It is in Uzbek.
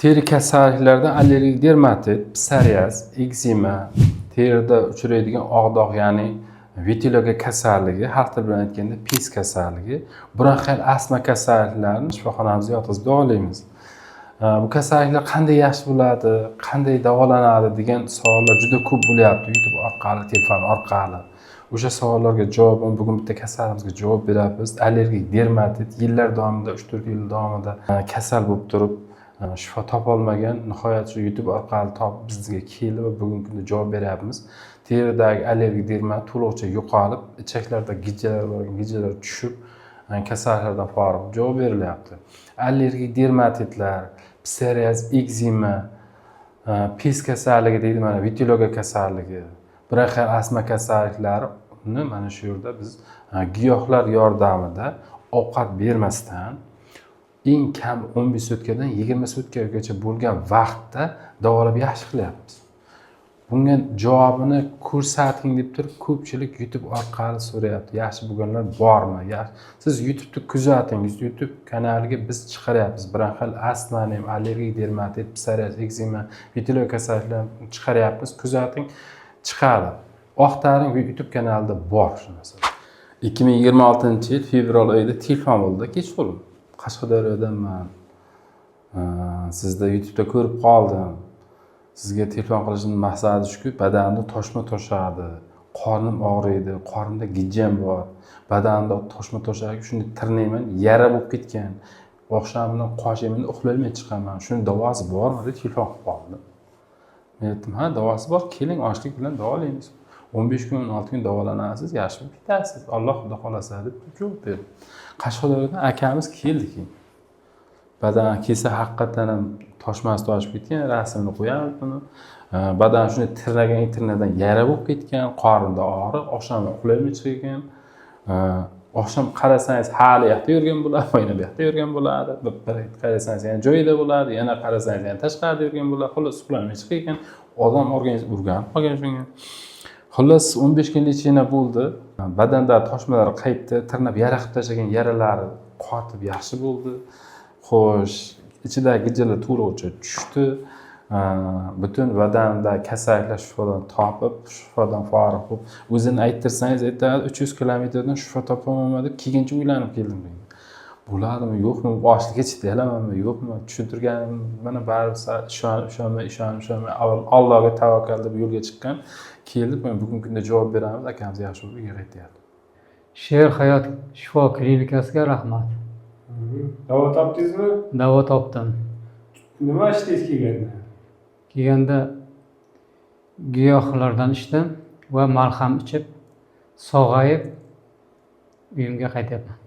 Teri kasalliklardan allergik dermatit, psoriaz, ekzema, terida uchraydigan og'doq, ya'ni vitiligo kasalligi, har til bilan aytganda pis kasalligi, bronxial astma kasalliklarini shifoxonamizga yotqizib davolaymiz. Bu kasalliklar qanday yaxshi bo'ladi, qanday davolanadi degan savollar juda ko'p bo'lyapti YouTube orqali, telefon orqali. O'sha savollarga javoban bugun bitta kasalligimizga javob beramiz. Allergik dermatit yillar davomida, 3-4 yil davomida kasal bo'lib turib shifo topolmagan, nihoyat shu YouTube orqali topib bizga keldi va bugungi kunda javob beryapmiz. Teridagi allergik dermatit to'liqcha yo'qolib, ichaklarda gijjalar bor, gijjalar tushib, kasalliklardan forig' javob berilyapti. Allergik dermatitlar, psoriaz, ekzema, pis kasalligi deydi, mana vitiligo kasalligi, bronxial astma kasalliklarini mana shu yerda biz giyohlar yordamida ovqat bermasdan eng kam 15 sutkadan 20 sutkagacha bo'lgan vaqtda davolab yaxshi qilyapmiz. Bunga javobini ko'rsating deb turib ko'pchilik YouTube orqali so'rayapti. Yaxshi bo'lganlar bormi? Siz YouTube'ni kuzatingiz. YouTube kanaliga biz chiqaryapmiz. Bronxial astmani, allergik dermatit, psoriaz, ekzema, vitiligo kasalliklarini chiqaryapmiz. Kuzating, chiqadi. Oqtaring YouTube kanalida bor shu narsa. 2026-yil fevral oyida telefon bo'ldi, kechqurun. Qashqadaryodanman. Sizda YouTube'da ko'rib qoldim. Sizga telefon qilishning maqsadi shuki, badanimda toshma toshadi, qornim og'riydi, qornimda gijjam bor, badanimda toshma toshadi, shuni tirnayman, yara bo'lib ketgan. Oqshomdan qoshimdan uxlolmay chiqaman. Shuni davosi bormi deb telefon qilib qoldim. Men aytdim, ha, davosi bor, keling, ochlik bilan davolaymiz. 15 kun, 16 kun davolanasiz, yaxshi bo'lib ketasiz. Alloh xudo xolasa deb javob berdi. Qashqadaryodan akamiz keldi keyin. Badan kelsa haqiqatan ham toshmasi toshib ketgan, rasmini qo'yamiz buni. Badan shuni tirnadan yara bo'lib ketgan, qornida og'riq, oqshom uxlayolmay chiqgan. Oqshom qarasangiz hali yoqda yurgan bo'ladi, yana bu yoqda yurgan bo'ladi. Bir qarasangiz yana joyida bo'ladi, yana qarasangiz yana tashqarida yurgan bo'ladi. Xullas uxlamay chiqgan. Odam organizm o'rganib qolgan shunga. Xullas 15 kunlik ichida bo'ldi. Badanda toshmalar qaytdi, tirnab yara qilib tashlagan yaralari qotib yaxshi bo'ldi. Xo'sh, ichidagi gijjalar to'liqcha tushdi. Butun badanda kasalliklar shifodan topib, shifodan forig' bo'lib, o'zini ayttirsangiz, aytadi 300 kilometrdan shifo topaman deb kelguncha uylanib keldim men. Bo'ladimi, yo'qmi, ochlikka chidayolamanmi, yo'qmi, tushuntirganim mana baribir ishonmay Allohga tavakkal deb yo'lga chiqqan. Kelib, men bugungi kunda javob beramiz, akamiz yaxshi bo'lib uyga qaytyapti. Sher hayot shifo klinikasiga rahmat. Davo topdingizmi? Davo topdim. Nima ishdingiz kelganda? Kelganda giyohlardan ichdim va malham ichib, sog'ayib uyimga qaytyapman.